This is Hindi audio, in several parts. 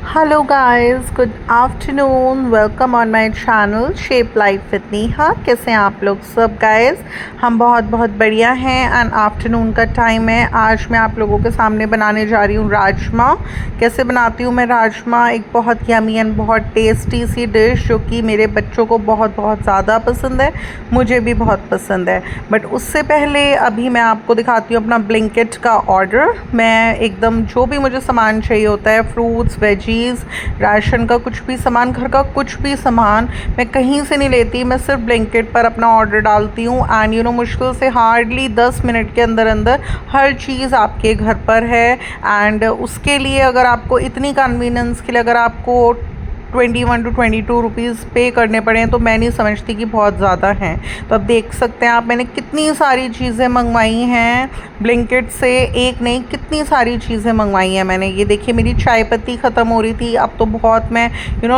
Hello guys, good afternoon. Welcome on my channel shape life with Neha. कैसे हैं आप लोग सब गाइस? हम बहुत बहुत बढ़िया हैं एंड आफ्टरनून का टाइम है। आज मैं आप लोगों के सामने बनाने जा रही हूँ राजमा। कैसे बनाती हूँ मैं राजमा? एक बहुत यमी एंड बहुत टेस्टी सी डिश जो कि मेरे बच्चों को बहुत बहुत ज़्यादा पसंद है, मुझे भी बहुत पसंद है। बट उससे पहले अभी मैं आपको दिखाती हूँ अपना ब्लिंकिट का ऑर्डर। मैं एकदम जो भी मुझे सामान चाहिए होता है, फ्रूट्स, वेजीज, राशन का कुछ भी सामान, घर का कुछ भी सामान, मैं कहीं से नहीं लेती। मैं सिर्फ ब्लिंकिट पर अपना ऑर्डर डालती हूँ एंड मुश्किल से हार्डली 10 मिनट के अंदर अंदर हर चीज़ आपके घर पर है। एंड उसके लिए अगर आपको इतनी कन्वीनियंस के लिए अगर आपको 21 to 22 रुपीज़ पे करने पड़े हैं तो मैं नहीं समझती कि बहुत ज़्यादा हैं। तो अब देख सकते हैं आप, मैंने कितनी सारी चीज़ें मंगवाई हैं ब्लिंकिट से। एक नहीं, कितनी सारी चीज़ें मंगवाई हैं मैंने। ये देखिए, मेरी चाय पत्ती ख़त्म हो रही थी, अब तो बहुत मैं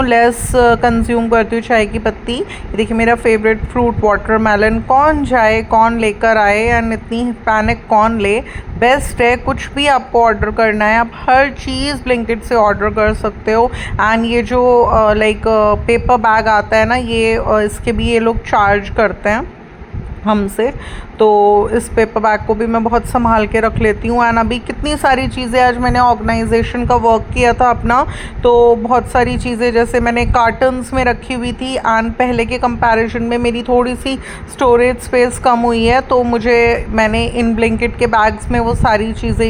लेस कंज्यूम करती हूँ चाय की पत्ती। ये देखिए, मेरा फेवरेट फ्रूट वाटरमेलन। कौन जाए, कौन लेकर आए, एंड इतनी पैनिक कौन ले। बेस्ट है, कुछ भी आपको ऑर्डर करना है आप हर चीज़ ब्लिंकिट से ऑर्डर कर सकते हो। एंड ये जो लाइक पेपर बैग आता है ना, ये इसके भी ये लोग चार्ज करते हैं हमसे, तो इस पेपर बैग को भी मैं बहुत संभाल के रख लेती हूँ। एंड अभी कितनी सारी चीज़ें, आज मैंने ऑर्गेनाइजेशन का वर्क किया था अपना, तो बहुत सारी चीज़ें जैसे मैंने कार्टन्स में रखी हुई थी एंड पहले के कंपैरिजन में मेरी थोड़ी सी स्टोरेज स्पेस कम हुई है, तो मैंने इन ब्लिंकिट के बैग्स में वो सारी चीज़ें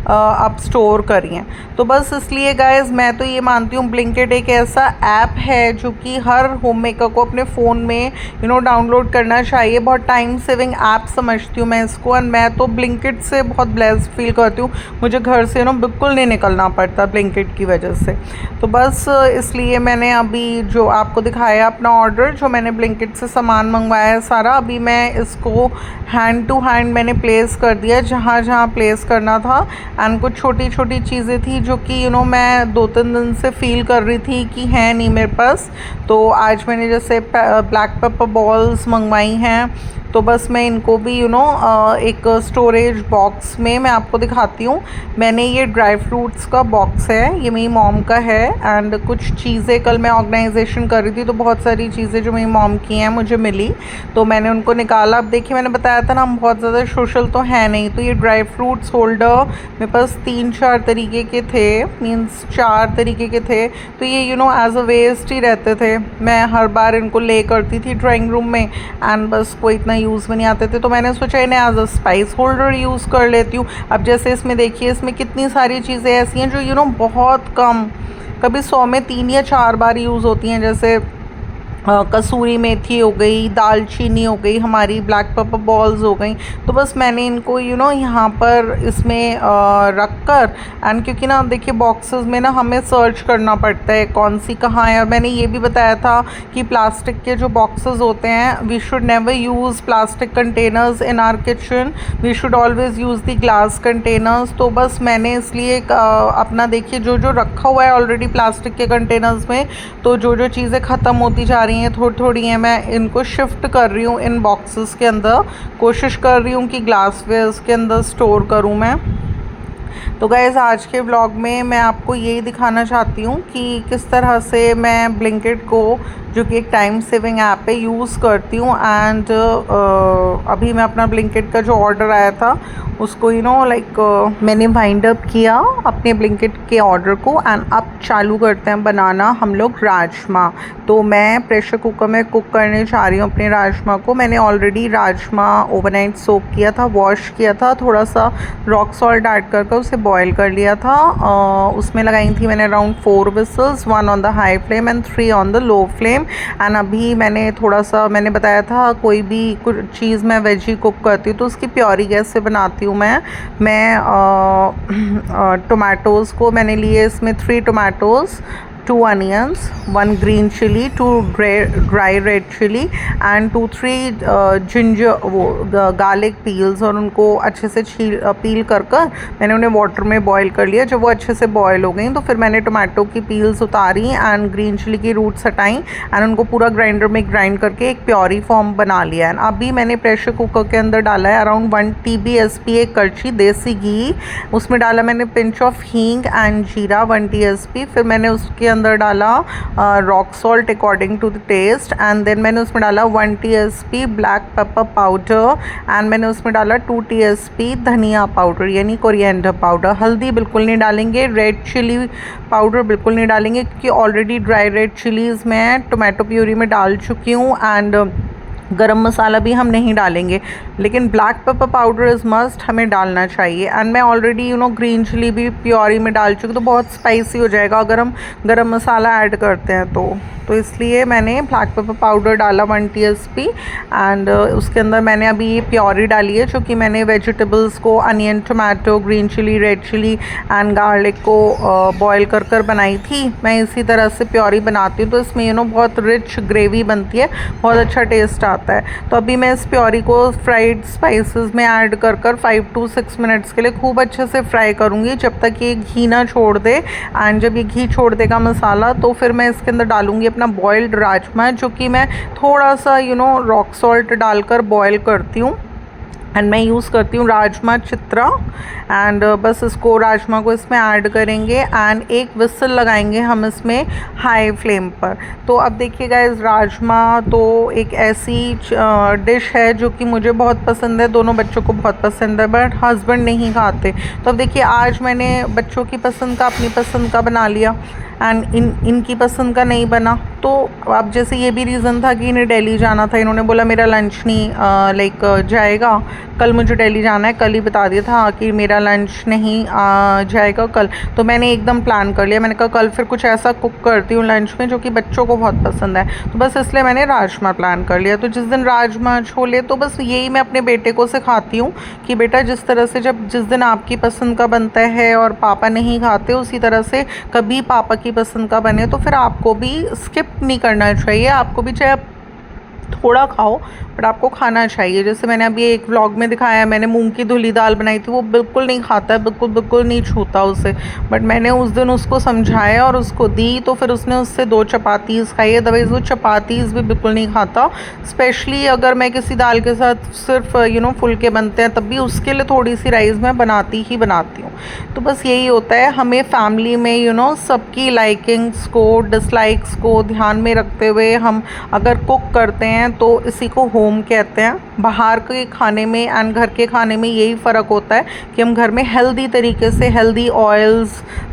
अब स्टोर करी हैं। तो बस इसलिए गाइस, मैं तो ये मानती हूँ ब्लिंकिट एक ऐसा ऐप है जो कि हर होम मेकर को अपने फ़ोन में डाउनलोड करना चाहिए। बहुत टाइम सेविंग ऐप समझती हूँ मैं इसको, एंड मैं तो ब्लिंकिट से बहुत ब्लेस्ड फील करती हूँ। मुझे घर से बिल्कुल नहीं निकलना पड़ता ब्लिंकिट की वजह से। तो बस इसलिए मैंने अभी जो आपको दिखाया अपना ऑर्डर, जो मैंने ब्लिंकिट से सामान मंगवाया है सारा, अभी मैं इसको हैंड टू हैंड मैंने प्लेस कर दिया जहाँ जहाँ प्लेस करना था। एंड कुछ छोटी छोटी चीज़ें थी जो कि मैं 2-3 दिन से फ़ील कर रही थी कि है नहीं मेरे पास। तो आज मैंने जैसे ब्लैक पेपर बॉल्स मंगवाई हैं, तो बस मैं इनको भी एक स्टोरेज बॉक्स में मैं आपको दिखाती हूँ। मैंने ये ड्राई फ्रूट्स का बॉक्स है, ये मेरी मॉम का है। एंड कुछ चीज़ें कल मैं ऑर्गेनाइजेशन कर रही थी तो बहुत सारी चीज़ें जो मेरी मॉम की हैं मुझे मिली, तो मैंने उनको निकाला। अब देखिए, मैंने बताया था ना हम बहुत ज़्यादा सोशल तो है नहीं, तो ये ड्राई फ्रूट्स होल्डर मेरे पास 3-4 तरीके के थे, मीन्स 4 तरीके के थे। तो ये एज अ वेस्ट ही रहते थे। मैं हर बार इनको ले करती थी ड्राइंग रूम में एंड बस कोई इतना यूज़ में नहीं आते थे, तो मैंने सोचा इन्हें as a spice holder use कर लेती हूँ। अब जैसे इसमें देखिए, इसमें कितनी सारी चीज़ें ऐसी हैं जो बहुत कम, कभी 100 में 3 या 4 बार यूज़ होती हैं। जैसे कसूरी मेथी हो गई, दालचीनी हो गई, हमारी ब्लैक पेपर बॉल्स हो गई। तो बस मैंने इनको यहाँ पर इसमें रख कर, एंड क्योंकि ना देखिए बॉक्सेस में ना हमें सर्च करना पड़ता है कौन सी कहाँ है। और मैंने ये भी बताया था कि प्लास्टिक के जो बॉक्सेस होते हैं, we should never use plastic containers in our kitchen, we should always use the glass containers. तो बस मैंने इसलिए अपना देखिए जो जो रखा हुआ है ऑलरेडी प्लास्टिक के कंटेनर्स में, तो जो जो चीज़ें ख़त्म होती जा रही हैं थोड़ी थोड़ी हैं, मैं इनको शिफ्ट कर रही हूँ इन बॉक्सेस के अंदर। कोशिश कर रही हूँ कि ग्लासवेयर्स के अंदर स्टोर करूँ मैं। तो गाइस, आज के व्लॉग में मैं आपको यही दिखाना चाहती हूँ कि किस तरह से मैं ब्लिंकिट को, जो कि एक टाइम सेविंग ऐप है, यूज़ करती हूँ। एंड अभी मैं अपना ब्लिंकिट का जो ऑर्डर आया था उसको मैंने वाइंड अप किया अपने ब्लिंकिट के ऑर्डर को। एंड अब चालू करते हैं बनाना हम लोग राजमा। तो मैं प्रेशर कुकर में कुक करने जा रही हूँ अपने राजमा को। मैंने ऑलरेडी राजमा ओवरनाइट सोक किया था, वॉश किया था, थोड़ा सा रॉक सॉल्ट ऐड करके उसे बॉईल कर लिया था। उसमें लगाई थी मैंने around 4 whistles, 1 on the high flame and 3 on the low flame. And अभी मैंने थोड़ा सा, मैंने बताया था कोई भी कुछ चीज़ मैं वेजी कुक करती हूँ तो उसकी प्योरी कैसे बनाती हूँ मैं टोमेटोज़ को मैंने लिए, इसमें 3 tomatoes, 2 onions, 1 green chili, 2 dry red chili and 2-3 ginger वो गार्लिक पील्स, और उनको अच्छे से पील कर मैंने उन्हें वाटर में बॉईल कर लिया। जब वो अच्छे से बॉईल हो गई तो फिर मैंने टोमेटो की पील्स उतारी एंड ग्रीन चिली की रूट्स हटाई एंड उनको पूरा ग्राइंडर में ग्राइंड करके एक प्योरी फॉर्म बना लिया। एंड अभी मैंने प्रेशर कुकर के अंदर डाला है अराउंड 1 TBSP, एक कड़छी देसी घी, उसमें डाला मैंने पिंच ऑफ हींग एंड जीरा 1 TSP। फिर मैंने उसके अंदर डाला rock salt according to the taste and then मैंने उसमें डाला 1 TSP black pepper powder and मैंने उसमें डाला 2 TSP धनिया पाउडर यानी कोरिएंडर पाउडर। हल्दी बिल्कुल नहीं डालेंगे, रेड चिली पाउडर बिल्कुल नहीं डालेंगे क्योंकि ऑलरेडी ड्राई रेड चिलीज़ मैं टोमेटो प्यूरी में डाल चुकी हूँ एंड गरम मसाला भी हम नहीं डालेंगे, लेकिन black pepper powder is must, हमें डालना चाहिए। एंड मैं ऑलरेडी ग्रीन चिली भी प्योरी में डाल चुकी, तो बहुत स्पाइसी हो जाएगा अगर हम गरम मसाला ऐड करते हैं तो इसलिए मैंने ब्लैक पेपर पाउडर डाला 1 TSP एंड उसके अंदर मैंने अभी ये प्योरी डाली है जो कि मैंने वेजिटेबल्स को onion, tomato, green chilli, red chilli and garlic को बॉईल कर बनाई थी। मैं इसी तरह से प्योरी बनाती हूँ तो इसमें बहुत रिच ग्रेवी बनती है, बहुत अच्छा टेस्ट आता है। तो अभी मैं इस प्योरी को फ्राइड स्पाइसेस में ऐड कर 5 to 6 मिनट्स के लिए खूब अच्छे से फ्राई करूँगी जब तक ये घी ना छोड़ दे। एंड जब ये घी छोड़ देगा मसाला तो फिर मैं इसके अंदर डालूँगी अपना बॉइल्ड राजमा, जो कि मैं थोड़ा सा रॉक सॉल्ट डालकर बॉईल करती हूँ एंड मैं यूज़ करती हूँ राजमा चित्रा। एंड बस इसको राजमा को इसमें ऐड करेंगे एंड एक विसल लगाएंगे हम इसमें हाई फ्लेम पर। तो अब देखिए गाइस, राजमा तो एक ऐसी डिश है जो कि मुझे बहुत पसंद है, दोनों बच्चों को बहुत पसंद है, बट हस्बैंड नहीं खाते। तो अब देखिए आज मैंने बच्चों की पसंद का अपनी पसंद का बना लिया एंड इनकी पसंद का नहीं बना। तो अब जैसे ये भी रीज़न था कि इन्हें दिल्ली जाना था, इन्होंने बोला मेरा लंच नहीं जाएगा, कल मुझे दिल्ली जाना है, कल ही बता दिया था कि मेरा लंच नहीं जाएगा कल। तो मैंने एकदम प्लान कर लिया, मैंने कहा कल फिर कुछ ऐसा कुक करती हूँ लंच में जो कि बच्चों को बहुत पसंद है। तो बस इसलिए मैंने राजमा प्लान कर लिया। तो जिस दिन राजमा छोले, तो बस यही मैं अपने बेटे को सिखाती हूँ कि बेटा जिस तरह से जिस दिन आपकी पसंद का बनता है और पापा नहीं खाते, उसी तरह से कभी पापा की पसंद का बने तो फिर आपको भी स्किप नहीं करना चाहिए, आपको भी चाहे थोड़ा खाओ बट आपको खाना चाहिए। जैसे मैंने अभी एक व्लॉग में दिखाया, मैंने मूंग की धुली दाल बनाई थी, वो बिल्कुल नहीं खाता है, बिल्कुल नहीं छूता उसे, बट मैंने उस दिन उसको समझाया और उसको दी तो फिर उसने उससे 2 चपातीज़ खाई, अदरवाइज़ वो चपातीज़ भी बिल्कुल नहीं खाता। स्पेशली अगर मैं किसी दाल के साथ सिर्फ फुलके बनते हैं तब भी उसके लिए थोड़ी सी राइस मैं बनाती हूँ। तो बस यही होता है, हमें फैमिली में सबकी लाइकिंग्स को डिसलाइक्स को ध्यान में रखते हुए हम अगर कुक करते हैं तो इसी को होम कहते हैं। बाहर के खाने में एंड घर के खाने में यही फ़र्क होता है कि हम घर में हेल्दी तरीके से, हेल्दी ऑयल्स,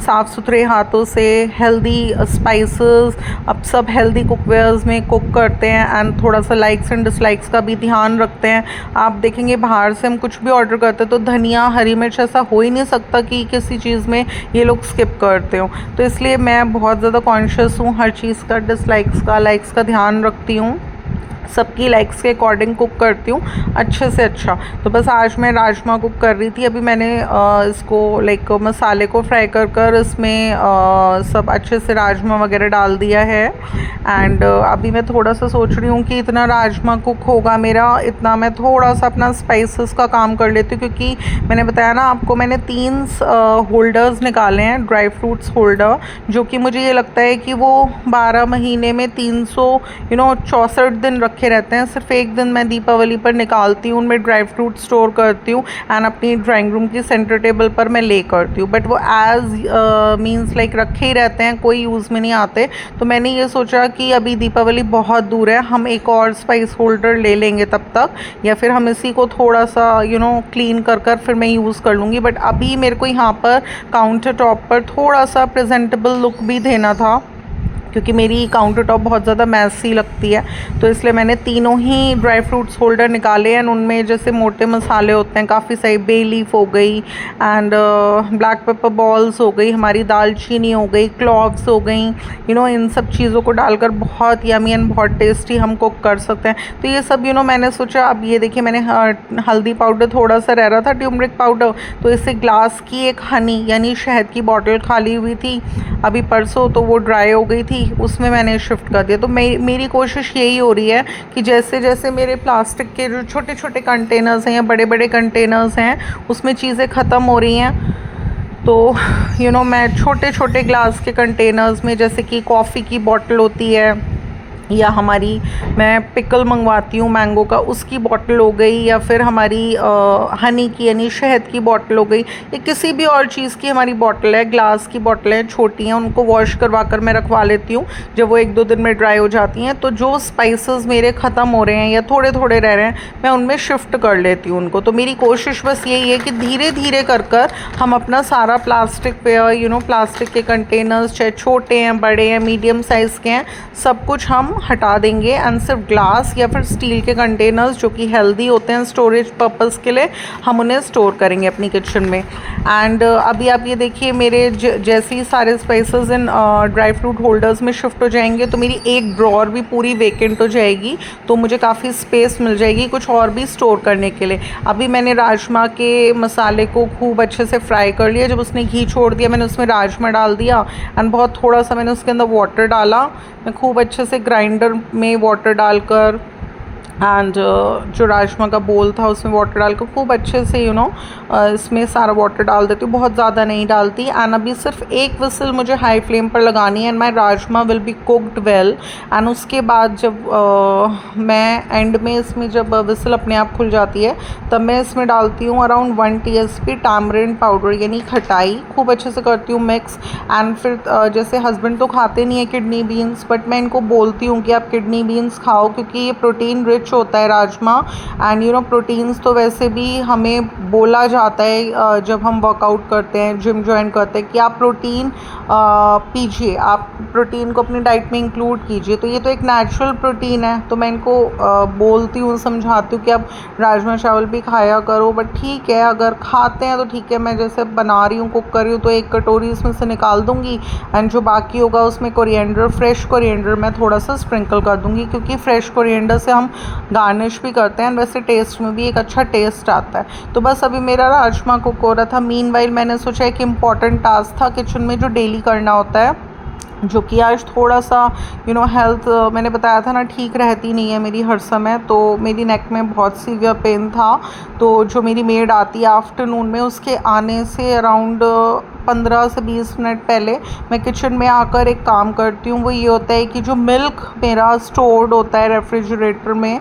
साफ़ सुथरे हाथों से, हेल्दी स्पाइसेस, अब सब हेल्दी कुकवेयर्स में कुक करते हैं एंड थोड़ा सा लाइक्स एंड डिसलाइक्स का भी ध्यान रखते हैं। आप देखेंगे बाहर से हम कुछ भी ऑर्डर करते हैं तो धनिया, हरी मिर्च, ऐसा हो ही नहीं सकता कि किसी चीज़ में ये लोग स्किप करते हो। तो इसलिए मैं बहुत ज़्यादा कॉन्शियस हूँ हर चीज़ का, डिसलाइक्स का, लाइक्स का ध्यान रखती हूँ, सबकी लाइक्स के अकॉर्डिंग कुक करती हूँ अच्छे से अच्छा। तो बस आज मैं राजमा कुक कर रही थी। अभी मैंने इसको मसाले को फ्राई कर इसमें सब अच्छे से राजमा वगैरह डाल दिया है एंड अभी मैं थोड़ा सा सोच रही हूँ कि इतना राजमा कुक होगा मेरा, इतना मैं थोड़ा सा अपना स्पाइसेस का काम कर लेती हूँ, क्योंककि मैंने बताया ना आपको, मैंने 3 होल्डर्स निकाले हैं, ड्राई फ्रूट्स होल्डर, जो कि मुझे ये लगता है कि वो 12 महीने में 364 दिन रखे रहते हैं। सिर्फ एक दिन मैं दीपावली पर निकालती हूँ, उनमें ड्राई फ्रूट स्टोर करती हूँ एंड अपनी ड्राइंग रूम की सेंटर टेबल पर मैं ले करती हूँ, बट वो एज मीन्स लाइक रखे ही रहते हैं, कोई यूज़ में नहीं आते। तो मैंने ये सोचा कि अभी दीपावली बहुत दूर है, हम एक और स्पाइस होल्डर ले लेंगे तब तक, या फिर हम इसी को थोड़ा सा क्लीन कर फिर मैं यूज़ कर लूँगी। बट अभी मेरे को यहाँ पर काउंटर टॉप पर थोड़ा सा प्रेजेंटेबल लुक भी देना था, क्योंकि मेरी काउंटर टॉप बहुत ज़्यादा मैसी लगती है, तो इसलिए मैंने तीनों ही ड्राई फ्रूट्स होल्डर निकाले हैं। उनमें जैसे मोटे मसाले होते हैं काफ़ी सही, बे लीफ हो गई एंड ब्लैक पेपर बॉल्स हो गई, हमारी दालचीनी हो गई, क्लॉव्स हो गई, इन सब चीज़ों को डालकर बहुत यमी एंड बहुत टेस्टी हम कुक कर सकते हैं। तो ये सब मैंने सोचा, अब ये देखिए मैंने हल्दी पाउडर थोड़ा सा रह रहा था, ट्यूमरिक पाउडर, तो इसे ग्लास की एक हनी यानी शहद की बॉटल खाली हुई थी अभी परसों, तो वो ड्राई हो गई थी, उसमें मैंने शिफ्ट कर दिया। तो मेरी कोशिश यही हो रही है कि जैसे जैसे मेरे प्लास्टिक के जो छोटे छोटे कंटेनर्स हैं या बड़े बड़े कंटेनर्स हैं उसमें चीज़ें ख़त्म हो रही हैं, तो मैं छोटे छोटे ग्लास के कंटेनर्स में, जैसे कि कॉफ़ी की बॉटल होती है या हमारी, मैं पिकल मंगवाती हूँ मैंगो का, उसकी बॉटल हो गई, या फिर हमारी हनी की यानी शहद की बॉटल हो गई, या किसी भी और चीज़ की हमारी बॉटल है, ग्लास की बॉटलें छोटी हैं, उनको वॉश करवा कर मैं रखवा लेती हूँ। जब वो 1-2 दिन में ड्राई हो जाती हैं तो जो स्पाइसेस मेरे ख़त्म हो रहे हैं या थोड़े थोड़े रह रहे हैं मैं उनमें शिफ्ट कर लेती हूँ उनको। तो मेरी कोशिश बस यही है कि धीरे धीरे कर हम अपना सारा प्लास्टिक पे प्लास्टिक के कंटेनर्स, चाहे छोटे हैं, बड़े हैं, मीडियम साइज़ के हैं, सब कुछ हम हटा देंगे एंड सिर्फ ग्लास या फिर स्टील के कंटेनर्स जो कि हेल्दी होते हैं स्टोरेज पर्पस के लिए, हम उन्हें स्टोर करेंगे अपनी किचन में। एंड अभी आप ये देखिए मेरे जैसे ही सारे spices in dry fruit holders में शिफ्ट हो जाएंगे तो मेरी एक ड्रॉर भी पूरी वेकेंट हो जाएगी, तो मुझे काफ़ी स्पेस मिल जाएगी कुछ और भी स्टोर करने के लिए। अभी मैंने राजमा के मसाले को खूब अच्छे से फ्राई कर लिया, जब उसने घी छोड़ दिया मैंने उसमें राजमा डाल दिया एंड बहुत थोड़ा सा मैंने उसके अंदर वाटर डाला, मैं खूब अच्छे से ग्राइंडर में वाटर डालकर एंड जो राजमा का बोल था उसमें वाटर डालकर खूब अच्छे से इसमें सारा वाटर डाल देती हूँ, बहुत ज़्यादा नहीं डालती। एंड अभी सिर्फ एक विसल मुझे हाई फ्लेम पर लगानी है and my rajma will be cooked well. And उसके बाद जब मैं एंड में इसमें जब विसल अपने आप खुल जाती है तब मैं इसमें डालती हूँ अराउंड 1 TSP टैमरिंड पाउडर यानी खटाई, खूब अच्छे से करती हूँ मिक्स। एंड फिर जैसे हस्बैंड तो खाते नहीं है किडनी बीन्स, बट मैं इनको बोलती हूँ कि आप किडनी बीन्स खाओ क्योंकि ये प्रोटीन रिच होता है राजमा। एंड प्रोटीन्स तो वैसे भी हमें बोला जाता है जब हम वर्कआउट करते हैं, जिम ज्वाइन करते हैं, कि आप प्रोटीन पीजिए, आप प्रोटीन को अपनी डाइट में इंक्लूड कीजिए। तो ये तो एक नेचुरल प्रोटीन है, तो मैं इनको बोलती हूँ, समझाती हूँ कि आप राजमा चावल भी खाया करो। बट ठीक है, अगर खाते हैं तो ठीक है, मैं जैसे बना रही हूँ, कुक कर रही हूँ, तो एक कटोरी इसमें से निकाल दूँगी एंड जो बाकी होगा उसमें कोरिएंडर, फ्रेश कोरिएंडर मैं थोड़ा सा स्प्रिंकल कर दूँगी, क्योंकि फ्रेश कोरिएंडर से हम गार्निश भी करते हैं, वैसे टेस्ट में भी एक अच्छा टेस्ट आता है। तो बस अभी मेरा राजमा कुक हो रहा था, मीनवाइल मैंने सोचा एक इम्पॉर्टेंट टास्क था किचन में जो डेली करना होता है, जो कि आज थोड़ा सा हेल्थ मैंने बताया था ना ठीक रहती नहीं है मेरी हर समय, तो मेरी नेक में बहुत सीवियर पेन था। तो जो मेरी मेड आती है आफ्टरनून में, उसके आने से अराउंड 15 से 20 मिनट पहले मैं किचन में आकर एक काम करती हूँ। वो ये होता है कि जो मिल्क मेरा स्टोर्ड होता है रेफ्रिजरेटर में,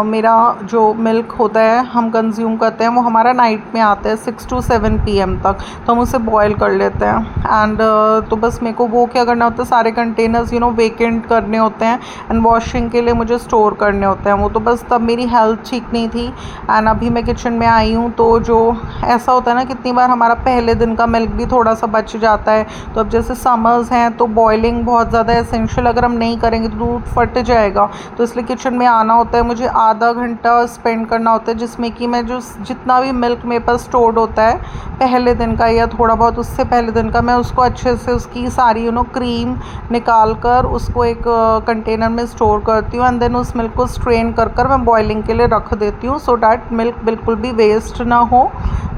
मेरा जो मिल्क होता है हम कंज्यूम करते हैं वो हमारा नाइट में आता है 6 to 7 PM तक, तो हम उसे बॉयल कर लेते हैं। एंड तो बस मेरे को वो क्या करना होता है, सारे कंटेनर्स वेकेंट करने होते हैं एंड वॉशिंग के लिए मुझे स्टोर करने होते हैं वो। तो बस तब मेरी हेल्थ ठीक नहीं थी एंड अभी मैं किचन में आई हूँ, तो जो ऐसा होता है ना कितनी बार हमारा पहले दिन का मिल्क भी थोड़ा सा बच जाता है। तो अब जैसे समर्स हैं तो बॉइलिंग बहुत ज़्यादा एसेंशियल, अगर हम नहीं करेंगे तो दूध फट जाएगा, तो इसलिए किचन में आना होता है मुझे, आधा घंटा स्पेंड करना होता है, जिसमें कि मैं जो जितना भी मिल्क मेरे पास स्टोर्ड होता है पहले दिन का या थोड़ा बहुत उससे पहले दिन का, मैं उसको अच्छे से उसकी सारी क्रीम निकाल कर उसको एक कंटेनर में स्टोर करती हूँ एंड देन उस मिल्क को स्ट्रेन कर मैं बॉइलिंग के लिए रख देती हूँ, सो डैट मिल्क बिल्कुल भी वेस्ट ना हो,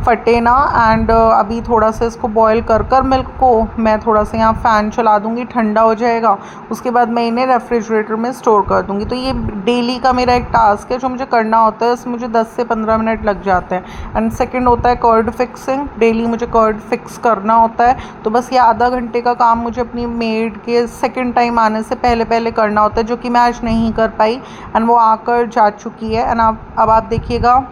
फटे ना। एंड अभी थोड़ा सा इसको बॉईल कर मिल्क को मैं थोड़ा सा यहाँ फ़ैन चला दूँगी, ठंडा हो जाएगा, उसके बाद मैं इन्हें रेफ्रिजरेटर में स्टोर कर दूँगी। तो ये डेली का मेरा एक टास्क है जो मुझे करना होता है, इसमें मुझे 10 से 15 मिनट लग जाते हैं। एंड सेकंड होता है कर्ड फिक्सिंग, डेली मुझे कर्ड फिक्स करना होता है, तो बस ये आधा घंटे का काम मुझे अपनी मेड के सेकंड टाइम आने से पहले पहले करना होता है, जो कि मैं आज नहीं कर पाई एंड वो आकर जा चुकी है। एंड अब आप देखिएगा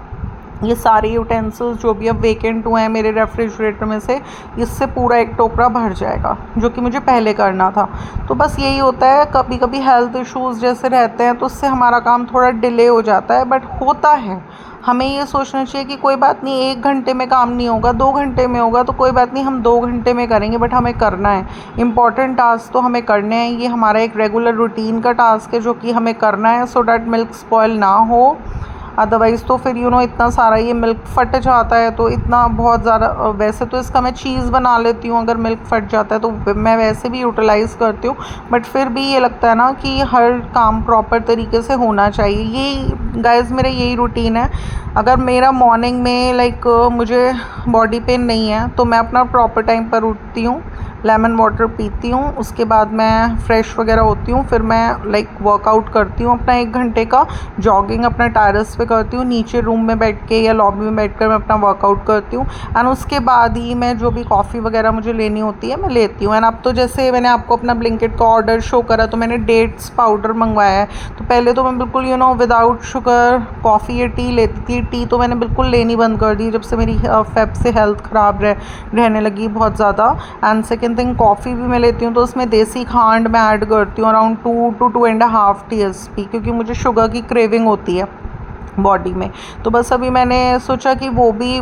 ये सारे यूटेंसिल्स जो भी अब वेकेंट हुए हैं मेरे रेफ्रिजरेटर में से, इससे पूरा एक टोकरा भर जाएगा, जो कि मुझे पहले करना था। तो बस यही होता है, कभी कभी हेल्थ इश्यूज़ जैसे रहते हैं तो उससे हमारा काम थोड़ा डिले हो जाता है, बट होता है, हमें ये सोचना चाहिए कि कोई बात नहीं, 1 घंटे में काम नहीं होगा, 2 घंटे में होगा तो कोई बात नहीं, हम 2 घंटे में करेंगे, बट हमें करना है। इम्पॉर्टेंट टास्क तो हमें करने हैं, ये हमारा एक रेगुलर रूटीन का टास्क है जो कि हमें करना है, सो डैट मिल्क स्पॉयल ना हो। अदरवाइज़ तो फिर इतना सारा ये मिल्क फट जाता है, तो इतना बहुत ज़्यादा, वैसे तो इसका मैं चीज़ बना लेती हूँ अगर मिल्क फट जाता है तो मैं वैसे भी यूटिलाइज़ करती हूँ, बट फिर भी ये लगता है ना कि हर काम प्रॉपर तरीके से होना चाहिए। यही गाइस मेरा यही रूटीन है। अगर मेरा मॉर्निंग में लाइक मुझे बॉडी पेन नहीं है तो मैं अपना प्रॉपर टाइम पर उठती हूँ, लेमन वाटर पीती हूँ, उसके बाद मैं फ़्रेश वगैरह होती हूँ, फिर मैं लाइक वर्कआउट करती हूँ अपना 1 घंटे का, जॉगिंग अपना टेरेस पे करती हूँ, नीचे रूम में बैठ के या लॉबी में बैठकर मैं अपना वर्कआउट करती हूँ। एंड उसके बाद ही मैं जो भी कॉफ़ी वगैरह मुझे लेनी होती है मैं लेती हूँ। एंड अब तो जैसे मैंने आपको अपना ब्लिंकिट का ऑर्डर शो करा तो मैंने डेट्स पाउडर मंगवाया है। तो पहले तो मैं बिल्कुल विदाउट शुगर कॉफ़ी या टी लेती थी। टी तो मैंने बिल्कुल लेनी बंद कर दी जब से मेरी फेब से हेल्थ ख़राब रहने लगी बहुत ज़्यादा। एंड सेकेंड थिंग, कॉफ़ी भी मैं लेती हूँ तो उसमें देसी खांड मैं ऐड करती हूँ, अराउंड 2 to 2.5 TSP, क्योंकि मुझे शुगर की क्रेविंग होती है बॉडी में। तो बस अभी मैंने सोचा कि वो भी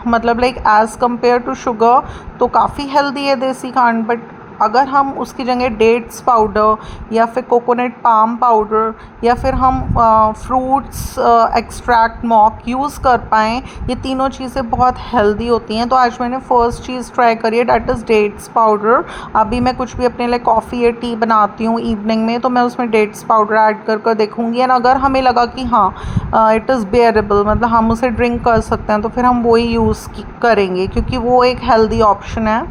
मतलब like as compare to sugar तो काफ़ी हेल्दी है देसी खांड, बट अगर हम उसकी जगह डेट्स पाउडर या फिर कोकोनट पाम पाउडर या फिर हम फ्रूट्स एक्सट्रैक्ट मॉक यूज़ कर पाएँ, ये तीनों चीज़ें बहुत हेल्दी होती हैं। तो आज मैंने फ़र्स्ट चीज़ ट्राई करी है, डैट इज़ डेट्स पाउडर। अभी मैं कुछ भी अपने लिए कॉफ़ी या टी बनाती हूँ इवनिंग में तो मैं उसमें डेट्स पाउडर ऐड कर देखूँगी, एंड अगर हमें लगा कि हाँ इट इज़ बेयरेबल, मतलब हम उसे ड्रिंक कर सकते हैं, तो फिर हम वही यूज़ करेंगे, क्योंकि वो एक हेल्दी ऑप्शन है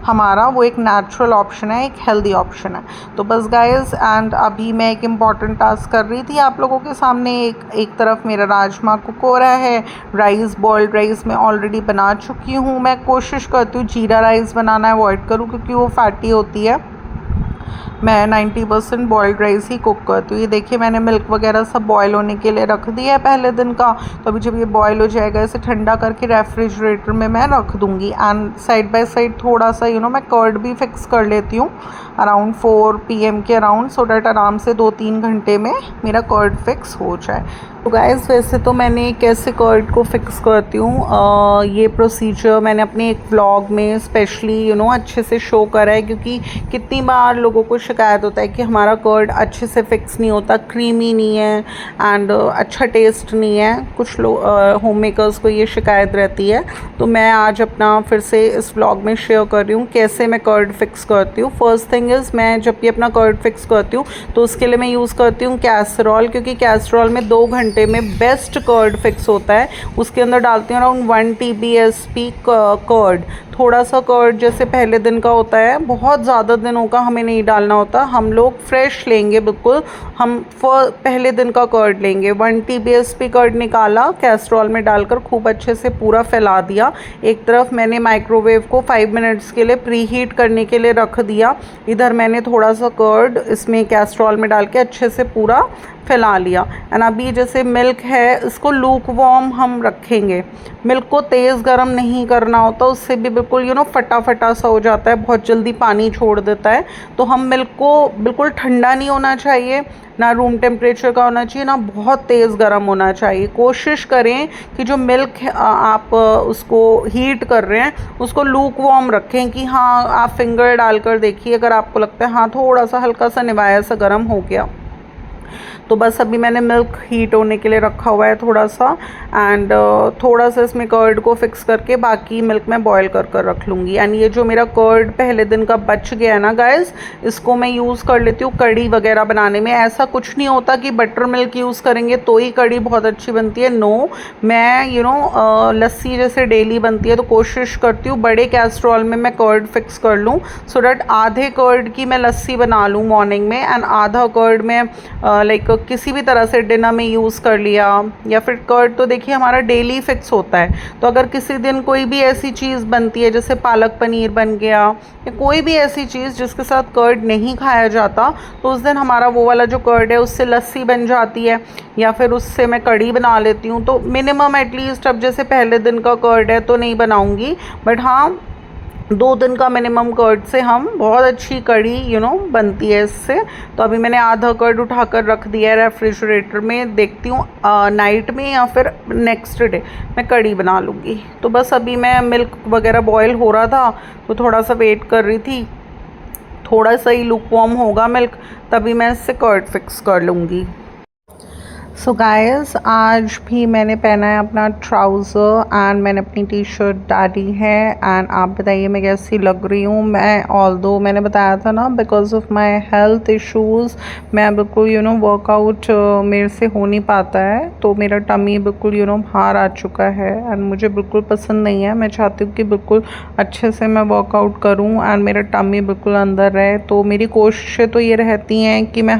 हमारा, वो एक नेचुरल ऑप्शन है, एक हेल्दी ऑप्शन है। तो बस गाइस, एंड अभी मैं एक इम्पॉर्टेंट टास्क कर रही थी आप लोगों के सामने। एक तरफ मेरा राजमा कुक हो रहा है, राइस बॉइल्ड राइस मैं ऑलरेडी बना चुकी हूँ। मैं कोशिश करती हूँ जीरा राइस बनाना अवॉइड करूँ क्योंकि वो फैटी होती है। मैं 90% बॉइल्ड राइस ही कुक करती हूँ। ये देखिए मैंने मिल्क वगैरह सब बॉयल होने के लिए रख दिया है पहले दिन का। तो अभी जब ये बॉयल हो जाएगा इसे ठंडा करके रेफ्रिजरेटर में मैं रख दूँगी। एंड साइड बाय साइड थोड़ा सा मैं कर्ड भी फिक्स कर लेती हूँ अराउंड 4 PM के अराउंड, सो डैट आराम से 2-3 घंटे में मेरा कर्ड फिक्स हो जाए। तो गाइस वैसे तो मैंने कैसे कर्ड को फिक्स करती हूँ, ये प्रोसीजर मैंने अपने एक व्लॉग में स्पेशली अच्छे से शो करा है, क्योंकि कितनी बार लोगों को शिकायत होता है कि हमारा कर्ड अच्छे से फिक्स नहीं होता, क्रीमी नहीं है एंड अच्छा टेस्ट नहीं है। कुछ लोग होम मेकर्स को ये शिकायत रहती है। तो मैं आज अपना फिर से इस व्लॉग में शेयर कर रही हूँ कैसे मैं कर्ड फिक्स करती हूँ। फर्स्ट थिंग इज़, मैं जब भी अपना कर्ड फिक्स करती हूँ तो उसके लिए मैं यूज़ करती हूँ कैसरोल, क्योंकि कैसरोल में 2 घंटे में बेस्ट कर्ड फिक्स होता है। उसके अंदर डालती हूँ अराउंड 1 TBSP कर्ड। थोड़ा सा कर्ड जैसे पहले दिन का होता है, बहुत ज़्यादा दिनों का हमें नहीं डालना होता, हम लोग फ्रेश लेंगे बिल्कुल। हम पहले दिन का कर्ड लेंगे। 1 TBSP कर्ड निकाला, कैसरोल में डालकर खूब अच्छे से पूरा फैला दिया। एक तरफ मैंने माइक्रोवेव को 5 मिनट्स के लिए प्री हीट करने के लिए रख दिया। इधर मैंने थोड़ा सा कर्ड इसमें कैसरोल में डाल के अच्छे से पूरा फैला लिया। एंड अभी जैसे मिल्क है इसको लूक वार्म हम रखेंगे। मिल्क को तेज़ गर्म नहीं करना होता, उससे भी बिल्कुल फटा फटा सा हो जाता है, बहुत जल्दी पानी छोड़ देता है। तो हम मिल्क को बिल्कुल ठंडा नहीं होना चाहिए, ना रूम टेम्परेचर का होना चाहिए, ना बहुत तेज़ गर्म होना चाहिए। कोशिश करें कि जो मिल्क आप उसको हीट कर रहे हैं उसको लूक वार्म रखें, कि हाँ आप फिंगर डालकर देखिए, अगर आपको लगता है हाँ थोड़ा सा हल्का सा निवाया सा गर्म हो गया। तो बस अभी मैंने मिल्क हीट होने के लिए रखा हुआ है थोड़ा सा, एंड थोड़ा सा इसमें कर्ड को फिक्स करके बाकी मिल्क में बॉईल कर रख लूँगी। एंड ये जो मेरा कर्ड पहले दिन का बच गया है ना गाइस, इसको मैं यूज़ कर लेती हूँ कड़ी वगैरह बनाने में। ऐसा कुछ नहीं होता कि बटर मिल्क यूज़ करेंगे तो ही कड़ी बहुत अच्छी बनती है, नो। मैं लस्सी जैसे डेली बनती है तो कोशिश करती हूँ बड़े कैस्ट्रॉल में मैं कर्ड फिक्स कर लूँ, सो डैट आधे कर्ड की मैं लस्सी बना लूँ मॉर्निंग में, एंड आधा कर्ड में लाइक किसी भी तरह से डिनर में यूज़ कर लिया। या फिर कर्ड तो देखिए हमारा डेली फिक्स होता है, तो अगर किसी दिन कोई भी ऐसी चीज़ बनती है जैसे पालक पनीर बन गया या कोई भी ऐसी चीज़ जिसके साथ कर्ड नहीं खाया जाता, तो उस दिन हमारा वो वाला जो कर्ड है उससे लस्सी बन जाती है, या फिर उससे मैं कढ़ी बना लेती हूँ। तो मिनिमम एटलीस्ट, अब जैसे पहले दिन का कर्ड है तो नहीं बनाऊँगी, बट हाँ 2 दिन का मिनिमम कर्ड से हम बहुत अच्छी कढ़ी बनती है इससे। तो अभी मैंने आधा कर्ड उठाकर रख दिया है रेफ्रिजरेटर में, देखती हूँ नाइट में या फिर नेक्स्ट डे मैं कढ़ी बना लूँगी। तो बस अभी मैं मिल्क वगैरह बॉयल हो रहा था तो थोड़ा सा वेट कर रही थी, थोड़ा सा ही लुकवार्म होगा मिल्क तभी मैं इससे कर्ड फिक्स कर लूँगी। सो गाइस आज भी मैंने पहना है अपना ट्राउज़र एंड मैंने अपनी टी शर्ट डाली है। एंड आप बताइए मैं कैसी लग रही हूँ। मैं ऑल्दो मैंने बताया था ना because of my health issues मैं बिल्कुल वर्कआउट मेरे से हो नहीं पाता है, तो मेरा टमी बिल्कुल बाहर आ चुका है एंड मुझे बिल्कुल पसंद नहीं है। मैं चाहती हूँ कि बिल्कुल अच्छे से मैं वर्कआउट करूँ एंड मेरा टमी बिल्कुल अंदर रहे। तो मेरी कोशिशें तो ये रहती हैं कि मैं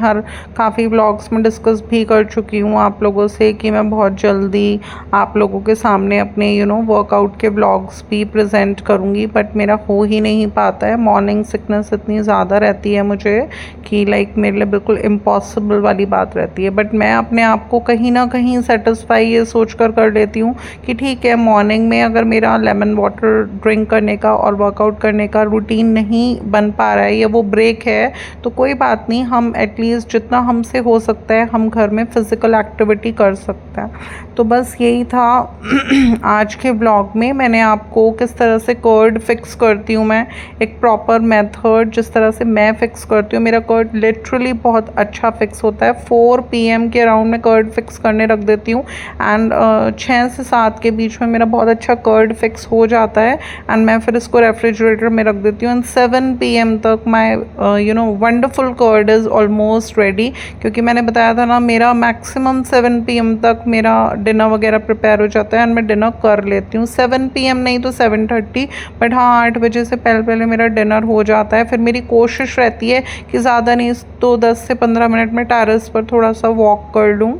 काफ़ी व्लॉग्स में डिस्कस भी कर चुकी हूँ आप लोगों से कि मैं बहुत जल्दी आप लोगों के सामने अपने वर्कआउट के व्लॉग्स भी प्रेजेंट करूँगी, बट मेरा हो ही नहीं पाता है। मॉर्निंग सिकनेस इतनी ज़्यादा रहती है मुझे कि लाइक मेरे लिए बिल्कुल इम्पॉसिबल वाली बात रहती है। बट मैं अपने आप को कहीं ना कहीं सेटिस्फाई ये सोच कर लेती हूँ कि ठीक है, मॉर्निंग में अगर मेरा लेमन वाटर ड्रिंक करने का और वर्कआउट करने का रूटीन नहीं बन पा रहा है या वो ब्रेक है तो कोई बात नहीं, हम एटलीस्ट जितना हमसे हो सकता है हम घर में फ़िज़िकल एक्टिविटी कर सकते हैं। तो बस यही था आज के ब्लॉग में। मैंने आपको किस तरह से कर्ड फिक्स करती हूँ, मैं एक प्रॉपर मेथड जिस तरह से मैं फ़िक्स करती हूँ। मेरा कर्ड लिटरली बहुत अच्छा फ़िक्स होता है। 4 PM के अराउंड में कर्ड फिक्स करने रख देती हूँ एंड 6 से 7 के बीच में मेरा बहुत अच्छा कर्ड फिक्स हो जाता है एंड मैं फिर इसको रेफ्रिजरेटर में रख देती हूँ एंड 7 PM तक my wonderful curd is almost ready. क्योंकि मैंने बताया था ना मेरा मैक्सिमम 7 PM तक मेरा डिनर वगैरह प्रिपेयर हो जाता है एंड मैं डिनर कर लेती हूँ। 7 PM नहीं तो 7:30, बट हाँ 8 बजे से पहले पहले मेरा डिनर हो जाता है। फिर मेरी कोशिश रहती है कि ज़्यादा नहीं तो 10 से 15 मिनट में टेरेस पर थोड़ा सा वॉक कर लूँ।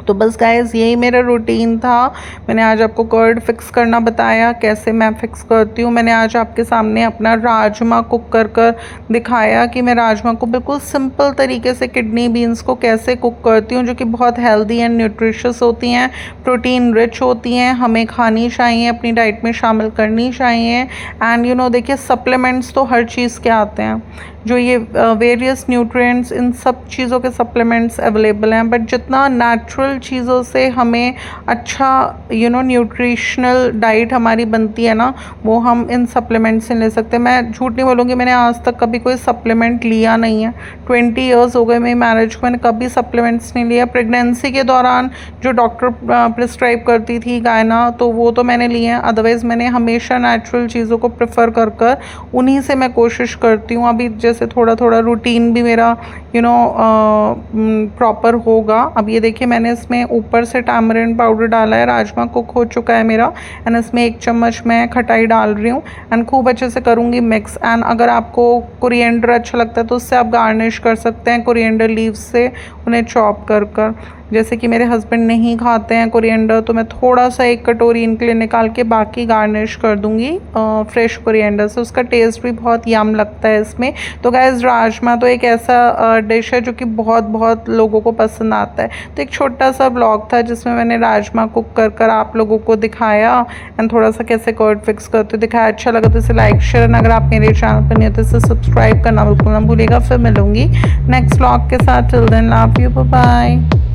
तो बस गाइस यही मेरा रूटीन था। मैंने आज आपको कर्ड फिक्स करना बताया, कैसे मैं फिक्स करती हूँ। मैंने आज आपके सामने अपना राजमा कुक कर दिखाया कि मैं राजमा को बिल्कुल सिंपल तरीके से किडनी बीन्स को कैसे कुक करती हूँ, जो कि बहुत हेल्दी एंड न्यूट्रिशियस होती हैं, प्रोटीन रिच होती हैं, हमें खानी चाहिए, अपनी डाइट में शामिल करनी चाहिए। एंड देखिए सप्लीमेंट्स तो हर चीज़ के आते हैं, जो ये वेरियस न्यूट्रिएंट्स इन सब चीज़ों के सप्लीमेंट्स अवेलेबल हैं, बट जितना नेचुरल चीज़ों से हमें अच्छा न्यूट्रिशनल डाइट हमारी बनती है ना, वो हम इन सप्लीमेंट्स से ले सकते हैं। मैं झूठ नहीं बोलूँगी, मैंने आज तक कभी कोई सप्लीमेंट लिया नहीं है। 20 ईयर्स हो गए मेरी मैरिज को, मैंने कभी सप्लीमेंट्स नहीं लिया। प्रेगनेंसी के दौरान जो डॉक्टर प्रिस्क्राइब करती थी गायना, तो वो तो मैंने लिए हैं, अदरवाइज़ मैंने हमेशा नेचुरल चीज़ों को प्रेफर कर उन्हीं से मैं कोशिश करती हूँ। अभी जैसे थोड़ा थोड़ा रूटीन भी मेरा प्रॉपर होगा। अब ये देखिए मैंने इसमें ऊपर से टैमरिंड पाउडर डाला है, राजमा कुक हो चुका है मेरा एंड इसमें 1 चम्मच मैं खटाई डाल रही हूँ एंड खूब अच्छे से करूँगी मिक्स। एंड अगर आपको कोरिएंडर अच्छा लगता है तो उससे आप गार्निश कर सकते हैं कोरिएंडर लीव्स से, उन्हें चॉप कर जैसे कि मेरे हस्बैंड नहीं खाते हैं कोरिएंडर, तो मैं थोड़ा सा 1 कटोरी इनके लिए निकाल के बाकी गार्निश कर दूँगी फ्रेश कोरिएंडर से। उसका टेस्ट भी बहुत यम लगता है इसमें। तो गाइस राजमा तो एक ऐसा डिश है जो कि बहुत बहुत लोगों को पसंद आता है। तो एक छोटा सा ब्लॉग था जिसमें मैंने राजमा कुक कर आप लोगों को दिखाया एंड थोड़ा सा कैसे कर्ड फिक्स करते दिखाया। अच्छा लगा तो इसे लाइक शेयर एंड अगर आप मेरे चैनल पर नहीं हो तो इसे सब्सक्राइब करना बिल्कुल ना भूलिएगा। फिर मिलूँगी नेक्स्ट ब्लॉग के साथ। Till then love you, bye bye.